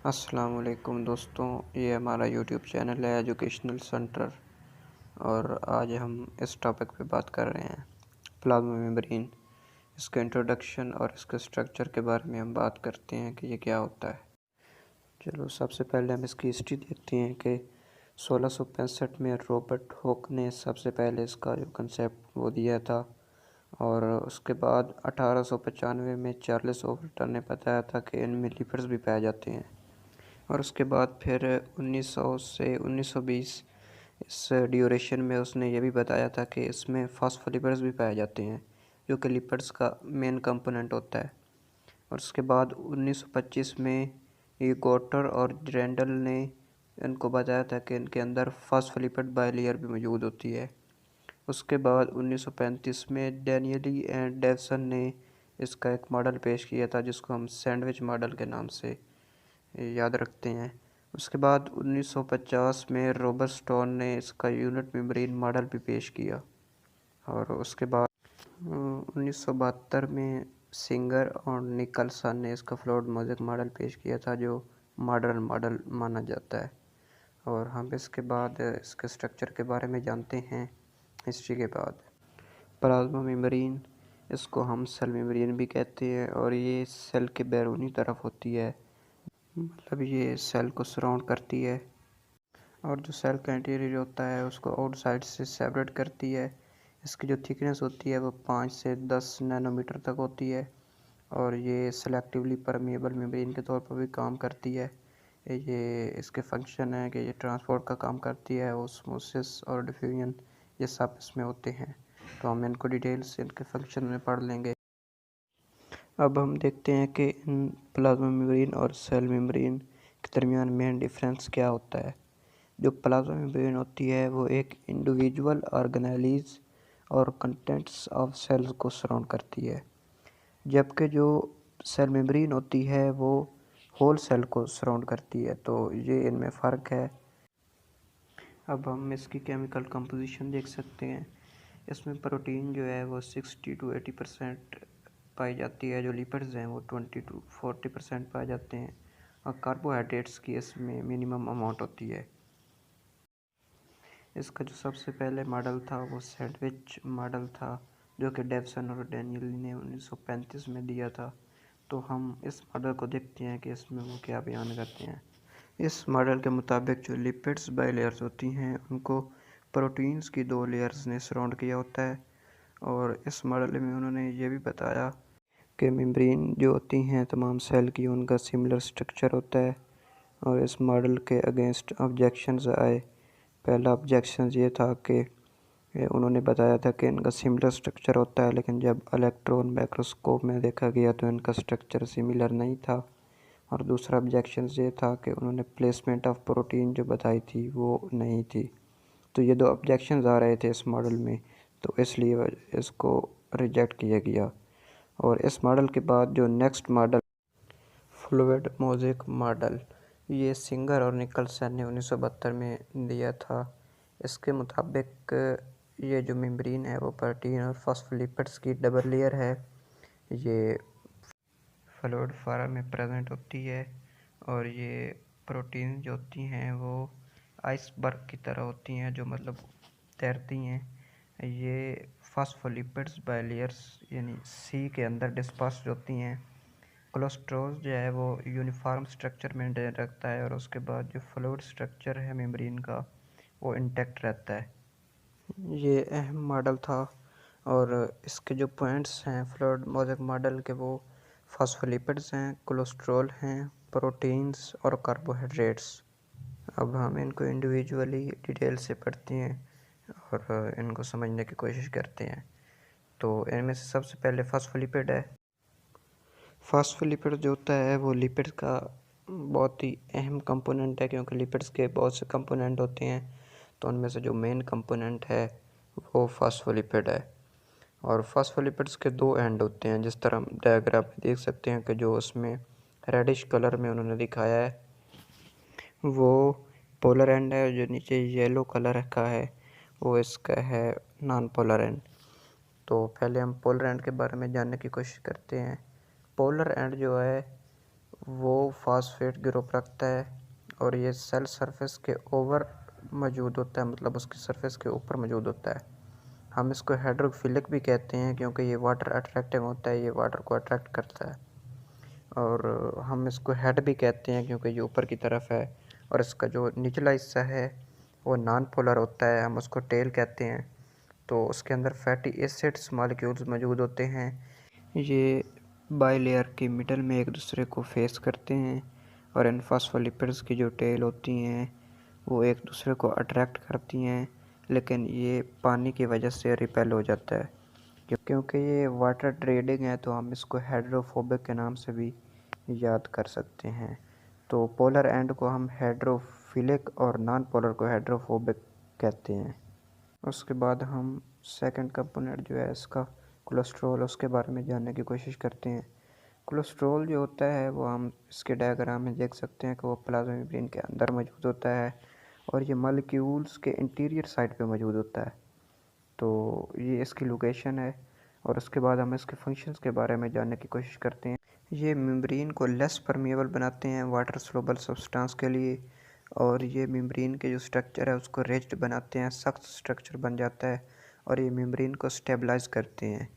अस्सलाम वालेकुम दोस्तों, ये हमारा यूट्यूब चैनल है एजुकेशनल सेंटर। और आज हम इस टॉपिक पे बात कर रहे हैं प्लाज्मा मेम्ब्रेन, इसका इंट्रोडक्शन और इसके स्ट्रक्चर के बारे में हम बात करते हैं कि ये क्या होता है। चलो सबसे पहले हम इसकी हिस्ट्री देखते हैं कि 1665 में रॉबर्ट हॉक ने सबसे पहले इसका जो कंसेप्ट वो दिया था, और उसके बाद 1895 में चार्ल्स ओवल्टन ने बताया था कि इनमें लिपिड्स भी पाए जाते हैं। और उसके बाद फिर 1900 से 1920 इस ड्यूरेशन में उसने ये भी बताया था कि इसमें फॉस्फोलिपिड्स भी पाए जाते हैं, जो कि लिपिड्स का मेन कंपोनेंट होता है। और उसके बाद 1925 में ये गोटर और रेंडल ने इनको बताया था कि इनके अंदर फॉस्फोलिपिड बाइलेयर भी मौजूद होती है। उसके बाद 1935 में डैनियली एंड डेवसन ने इसका एक मॉडल पेश किया था, जिसको हम सैंडविच मॉडल के नाम से याद रखते हैं। उसके बाद 1950 में रॉबर्टस्टोन ने इसका यूनिट मेम्ब्रेन मॉडल भी पेश किया। और उसके बाद 1972 में सिंगर और निकलसन ने इसका फ्लोट मोज़ेक मॉडल पेश किया था, जो मॉडर्न मॉडल माना जाता है। और हम इसके बाद इसके स्ट्रक्चर के बारे में जानते हैं हिस्ट्री के बाद। प्लाज्मा मेम्ब्रेन, इसको हम सेल मेम्ब्रेन भी कहते हैं, और ये सेल के बैरूनी तरफ होती है, मतलब ये सेल को सराउंड करती है। और जो सेल का इंटीरियर होता है उसको आउटसाइड से सेपरेट करती है। इसकी जो थिकनेस होती है वो 5 से 10 नैनोमीटर तक होती है। और ये सेलेक्टिवली परमेबल मेम्ब्रेन के तौर पर भी काम करती है। ये इसके फंक्शन है कि ये ट्रांसपोर्ट का काम करती है, ऑस्मोसिस और डिफ्यूजन ये सब इसमें होते हैं। तो हम इनको डिटेल्स इनके फंक्शन में पढ़ लेंगे। अब हम देखते हैं कि इन प्लाज्मा मेम्ब्रेन और सेल मेम्ब्रेन के दरमियान मेन डिफरेंस क्या होता है। जो प्लाज्मा मेम्ब्रेन होती है वो एक इंडिविजुअल ऑर्गेनेलीज और कंटेंट्स ऑफ सेल्स को सराउंड करती है, जबकि जो सेल मेम्ब्रेन होती है वो होल सेल को सराउंड करती है। तो ये इनमें फ़र्क है। अब हम इसकी केमिकल कंपोजिशन देख सकते हैं। इसमें प्रोटीन जो है वो 60 to 80% पाई जाती है, जो लिपिड्स हैं वो 20 to 40% पाए जाते हैं, और कार्बोहाइड्रेट्स की इसमें मिनिमम अमाउंट होती है। इसका जो सबसे पहले मॉडल था वो सैंडविच मॉडल था, जो कि डेवसन और डैनियल ने 1935 में दिया था। तो हम इस मॉडल को देखते हैं कि इसमें वो क्या बयान करते हैं। इस मॉडल के मुताबिक जो लिपिड्स बाइलेयर्स होती हैं उनको प्रोटीन्स की 2 लेयर्स ने सराउंड किया होता है। और इस मॉडल में उन्होंने ये भी बताया कि मेम्ब्रेन जो होती हैं तमाम सेल की, उनका सिमिलर स्ट्रक्चर होता है। और इस मॉडल के अगेंस्ट ऑब्जेक्शंस आए। पहला ऑब्जेक्शन ये था कि उन्होंने बताया था कि इनका सिमिलर स्ट्रक्चर होता है, लेकिन जब इलेक्ट्रॉन माइक्रोस्कोप में देखा गया तो इनका स्ट्रक्चर सिमिलर नहीं था। और दूसरा ऑब्जेक्शन ये था कि उन्होंने प्लेसमेंट ऑफ प्रोटीन जो बताई थी वो नहीं थी। तो ये 2 ऑब्जेक्शंस आ रहे थे इस मॉडल में, तो इसलिए इसको रिजेक्ट किया गया। और इस मॉडल के बाद जो next model fluid mosaic model, ये सिंगर और निकलसन ने 1972 में दिया था। इसके मुताबिक ये जो मेम्ब्रेन है वो प्रोटीन और फॉस्फोलिपिड्स की डबल लेयर है। ये फ्लूइड फॉर्म में प्रेजेंट होती है, और ये प्रोटीन जो होती हैं वो आइसबर्ग की तरह होती हैं, जो मतलब तैरती हैं। ये फॉस्फोलिपिड्स बाइलेयर्स यानी सी के अंदर डिस्पर्स्ड होती हैं। कोलेस्ट्रॉल जो है वो यूनिफॉर्म स्ट्रक्चर मेंटेन रखता है, और उसके बाद जो फ्लूइड स्ट्रक्चर है मेम्ब्रेन का वो इंटैक्ट रहता है। ये अहम मॉडल था। और इसके जो पॉइंट्स हैं फ्लूइड मोज़ेक मॉडल के, वो फॉस्फोलिपिड्स हैं, कोलेस्ट्रॉल हैं, प्रोटीन्स और कार्बोहाइड्रेट्स। अब हम इनको इंडिविजुअली डिटेल से पढ़ते हैं और इनको समझने की कोशिश करते हैं। तो इनमें से सबसे पहले फॉस्फोलिपिड है। फॉस्फोलिपिड जो होता है वो लिपिड्स का बहुत ही अहम कंपोनेंट है, क्योंकि लिपिड्स के बहुत से कंपोनेंट होते हैं, तो उनमें से जो मेन कंपोनेंट है वो फॉस्फोलिपिड है। और फॉस्फोलिपिड्स के 2 एंड होते हैं, जिस तरह हम डायग्राम में देख सकते हैं कि जो उसमें रेडिश कलर में उन्होंने दिखाया है वो पोलर एंड है, जो नीचे येलो कलर का है वो इसका है नॉन पोलर एंड। तो पहले हम पोलर एंड के बारे में जानने की कोशिश करते हैं। पोलर एंड जो है वो फास्फेट ग्रुप रखता है और ये सेल सरफेस के ओवर मौजूद होता है, मतलब उसकी सरफेस के ऊपर मौजूद होता है। हम इसको हाइड्रोफिलिक भी कहते हैं क्योंकि ये वाटर अट्रैक्टिंग होता है, ये वाटर को अट्रैक्ट करता है। और हम इसको हेड भी कहते हैं क्योंकि ये ऊपर की तरफ है और इसका जो निचला हिस्सा है वो नॉन पोलर होता है, हम उसको टेल कहते हैं। तो उसके अंदर फैटी एसिड्स मॉलिक्यूल्स मौजूद होते हैं। ये बाइलेयर की मिडल में एक दूसरे को फेस करते हैं और इन फॉस्फोलिपिड्स की जो टेल होती हैं वो एक दूसरे को अट्रैक्ट करती हैं, लेकिन ये पानी की वजह से रिपेल हो जाता है। क्योंकि ये वाटर ट्रेडिंग है तो हम इसको हाइड्रोफोबिक के नाम से भी याद कर सकते हैं। तो पोलर एंड को हम हाइड्रोफिलिक और नॉन पोलर को हाइड्रोफोबिक कहते हैं। उसके बाद हम सेकंड कंपोनेंट जो है इसका कोलेस्ट्रॉल, उसके बारे में जानने की कोशिश करते हैं। कोलेस्ट्रॉल जो होता है वो हम इसके डायग्राम में देख सकते हैं कि वो प्लाज्मा मेम्ब्रेन के अंदर मौजूद होता है और ये मॉलिक्यूल्स के इंटीरियर साइड पे मौजूद होता है। तो ये इसकी लोकेशन है और उसके बाद हम इसके फंक्शंस के बारे में जानने की कोशिश करते हैं। ये मेम्ब्रेन को लेस परमिएबल बनाते हैं वाटर सोलुबल सब्सटेंस के लिए, और ये मेम्ब्रेन के जो स्ट्रक्चर है उसको रिजिड बनाते हैं, सख्त स्ट्रक्चर बन जाता है और ये मेम्ब्रेन को स्टेबलाइज करते हैं।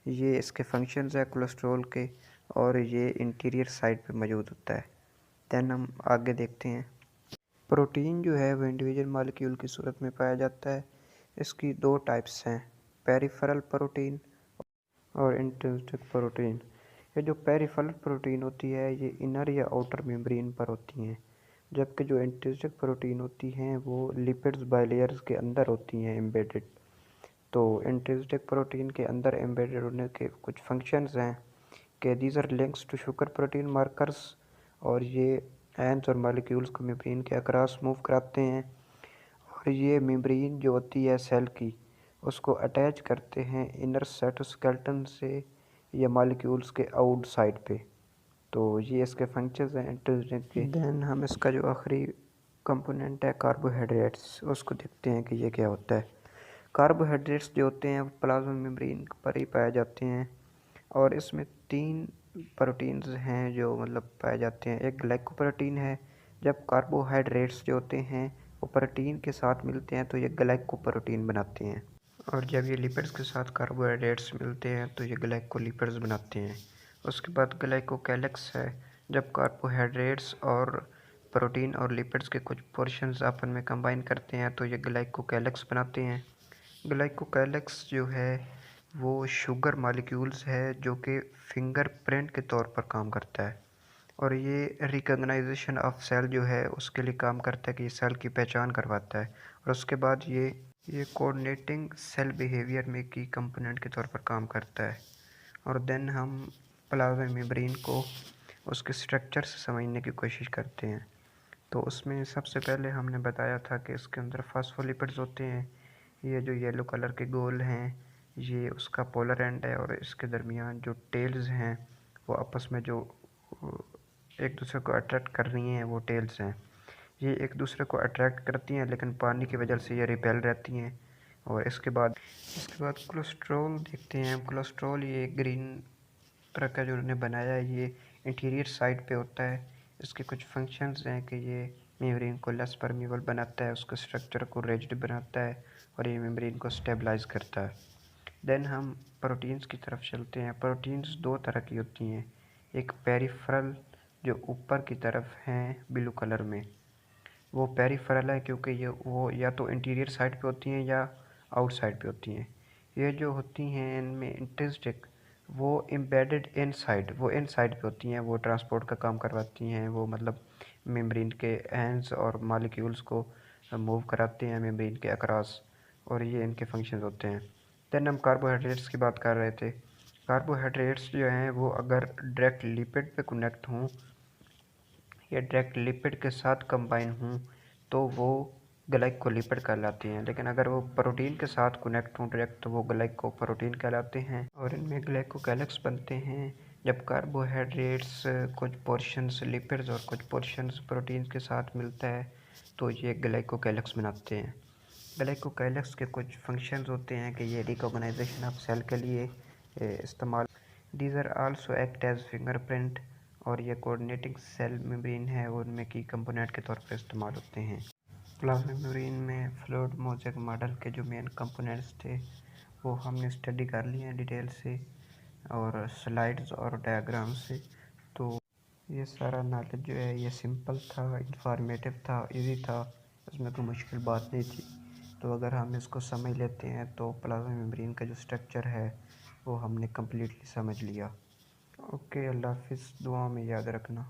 ये इसके फंक्शंस है कोलेस्ट्रॉल के और ये इंटीरियर साइड पे मौजूद होता है। देन हम आगे देखते हैं। प्रोटीन जो है वो इंडिविजुअल मॉलिक्यूल की सूरत में पाया जाता है। इसकी दो टाइप्स हैं, पेरिफेरल प्रोटीन और इंट्रिंसिक प्रोटीन। ये जो पेरिफेरल प्रोटीन होती है ये इनर या आउटर मेम्ब्रेन पर होती हैं, जबकि जो इंट्रिंसिक प्रोटीन होती हैं वो लिपिड्स बाइलेयर्स के अंदर होती हैं एम्बेडेड। तो इंट्रिंसिक प्रोटीन के अंदर एम्बेडेड होने के कुछ फंक्शंस हैं कि these are links to sugar protein markers, और ये एंड्स और मॉलिक्यूल्स को मेम्ब्रेन के अक्रॉस मूव कराते हैं और ये मेम्ब्रेन जो होती है सेल की उसको अटैच करते हैं इनर साइटोस्केलेटन से या मॉलिक्यूल्स के आउट साइड पे। तो ये इसके फंक्शंस हैं इंट्रिंसिक के। देन हम इसका जो आखिरी कंपोनेंट है कार्बोहाइड्रेट्स, उसको देखते हैं कि ये क्या होता है। कार्बोहाइड्रेट्स जो होते हैं वो प्लाज्मा मेम्ब्रेन पर ही पाए जाते हैं और इसमें तीन प्रोटीन्स हैं जो मतलब पाए जाते हैं। एक ग्लाइकोप्रोटीन है, जब कार्बोहाइड्रेट्स जो होते हैं वो प्रोटीन के साथ मिलते हैं तो ये ग्लाइकोप्रोटीन बनाते हैं, और जब ये लिपिड्स के साथ कार्बोहाइड्रेट्स मिलते हैं तो ये ग्लाइकोलिपिड्स बनाते हैं। उसके बाद ग्लाइकोकैलिक्स है, जब कार्बोहाइड्रेट्स और प्रोटीन और लिपिड्स के कुछ पोर्शंस आपस में कंबाइन करते हैं तो ये ग्लाइकोकैलिक्स बनाते हैं। ग्लाइकोकैलिक्स जो है वो शुगर मॉलिक्यूल्स है जो कि फिंगरप्रिंट के तौर पर काम करता है, और ये रिकॉग्नाइजेशन ऑफ सेल जो है उसके लिए काम करता है कि सेल की पहचान करवाता है, और उसके बाद ये कोऑर्डिनेटिंग सेल बिहेवियर में की कंपोनेंट के तौर पर काम करता है। और देन हम प्लाज्मा मेम्ब्रेन को उसके स्ट्रक्चर से समझने की कोशिश करते हैं। तो उसमें सबसे पहले हमने बताया था कि इसके अंदर फास्फोलिपिड्स होते हैं। ये जो येलो कलर के गोल हैं ये उसका पोलर एंड है, और इसके दरमियान जो टेल्स हैं वो आपस में जो एक दूसरे को अट्रैक्ट कर रही हैं वो टेल्स हैं। ये एक दूसरे को अट्रैक्ट करती हैं लेकिन पानी की वजह से ये रिपेल रहती हैं। और इसके बाद कोलेस्ट्रॉल देखते हैं। कोलेस्ट्रॉल ये ग्रीन तरह का जो उन्होंने बनाया है ये इंटीरियर साइड पे होता है। इसके कुछ फंक्शंस हैं कि ये मेम्ब्रेन को लेस परमिएबल बनाता है, उसके स्ट्रक्चर को रिजिड बनाता है और ये मेम्ब्रेन को स्टेबलाइज करता है। देन हम प्रोटीन्स की तरफ चलते हैं। प्रोटीन्स दो तरह की होती हैं, एक पेरिफेरल जो ऊपर की तरफ हैं ब्लू कलर में, वो पेरिफेरल है क्योंकि ये वो या तो इंटीरियर साइड पे होती हैं या आउट साइड पे होती हैं। ये जो होती हैं इनमें इंट्रिंसिक वो एम्बेडेड इन साइड, वो इन साइड पे होती हैं, वो ट्रांसपोर्ट का काम करवाती हैं, वो मतलब मेम्ब्रेन के एंड्स और मॉलिक्यूल्स को मूव कराते हैं मेम्ब्रेन के अक्रॉस, और ये इनके फंक्शंस होते हैं। देन हम कार्बोहाइड्रेट्स की बात कर रहे थे। कार्बोहाइड्रेट्स जो हैं वो अगर डायरेक्ट लिपिड पे कनेक्ट हों या डायरेक्ट लिपिड के साथ कंबाइन हों तो वो ग्लाइकोलिपिड कहलाती हैं, लेकिन अगर वो प्रोटीन के साथ कनेक्ट हों डायरेक्ट तो वो ग्लाइकोप्रोटीन कहलाते हैं, और इनमें ग्लाइकोकैलिक्स बनते हैं जब कार्बोहाइड्रेट्स कुछ पोर्शंस लिपिड्स और कुछ पोर्शंस प्रोटीन के साथ मिलता है तो ये ग्लाइकोकैलिक्स बनाते हैं। ग्लाइकोकैलिक्स के कुछ फंक्शंस होते हैं कि ये रिकॉग्नाइजेशन ऑफ सेल के लिए इस्तेमाल। These are also act as fingerprint, और ये कोऑर्डिनेटिंग सेल मेम्ब्रेन है उनमें की कंपोनेंट के तौर पर इस्तेमाल होते हैं। प्लाज्मा मेम्ब्रेन में फ्लूइड मोज़ेक मॉडल के जो मेन कंपोनेंट्स थे वो हमने स्टडी कर लिए हैं डिटेल से और स्लाइड्स और डायग्राम से। तो ये सारा नॉलेज जो है ये सिंपल था, इंफॉर्मेटिव था, इजी था, इसमें कोई मुश्किल बात नहीं थी। तो अगर हम इसको समझ लेते हैं तो प्लाज्मा मेम्ब्रेन का जो स्ट्रक्चर है वो हमने कम्प्लीटली समझ लिया। ओके, अल्लाह हाफिज़, दुआ में याद रखना।